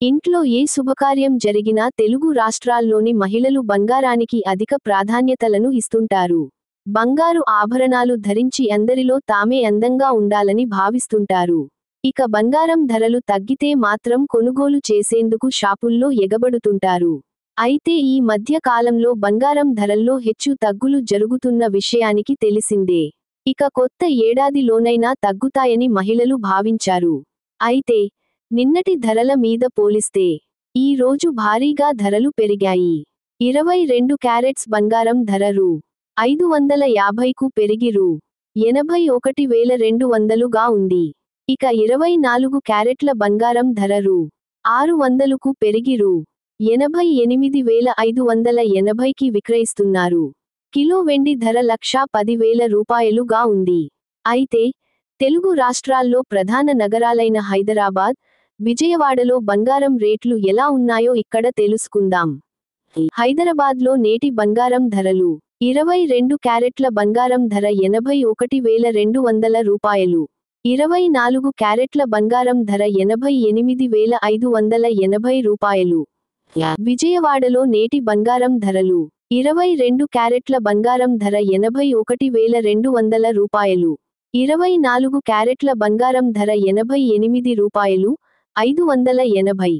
ఇంట్లో ఏ శుభకార్యం జరిగినా తెలుగు రాష్ట్రాల్లోని మహిళలు బంగారానికి అధిక ప్రాధాన్యతలను ఇస్తుంటారు. బంగారు ఆభరణాలు ధరించి అందరిలో తామే అందంగా ఉండాలని భావిస్తుంటారు. ఇక బంగారం ధరలు తగ్గితే మాత్రం కొనుగోలు చేసేందుకు షాపుల్లో ఎగబడుతుంటారు. అయితే ఈ మధ్య కాలంలో బంగారం ధరల్లో హెచ్చు తగ్గులు జరుగుతున్న విషయానికి తెలిసిందే. ఇక కొత్త ఏడాదిలోనైనా తగ్గుతాయని మహిళలు భావించారు. అయితే నిన్నటి ధరల మీద పోలిస్తే ఈ రోజు భారీగా ధరలు పెరిగాయి. 22 క్యారెట్స్ బంగారం ధర రూ. 550కు పెరిగి రూ. 81,200గా ఉంది. ఇక 24 క్యారెట్ల బంగారం ధర రూ. 600కు పెరిగి రూ. 88,580కి విక్రయిస్తున్నారు. కిలో వెండి ధర 1,10,000 ఉంది. అయితే తెలుగు రాష్ట్రాల్లో ప్రధాన నగరాలైన హైదరాబాద్, విజయవాడలో బంగారం రేట్లు ఎలా ఉన్నాయో ఇక్కడ తెలుసుకుందాం. హైదరాబాద్లో నేటి బంగారం ధరలు: 22 క్యారెట్ల బంగారం ధర రూ. 88,200. 24 క్యారెట్ల బంగారం ధర రూ. 88,580. విజయవాడలో నేటి బంగారం ధరలు: 22 క్యారెట్ల బంగారం ధర రూ. 81,200. 24 క్యారెట్ల బంగారం ధర రూ. 88,580.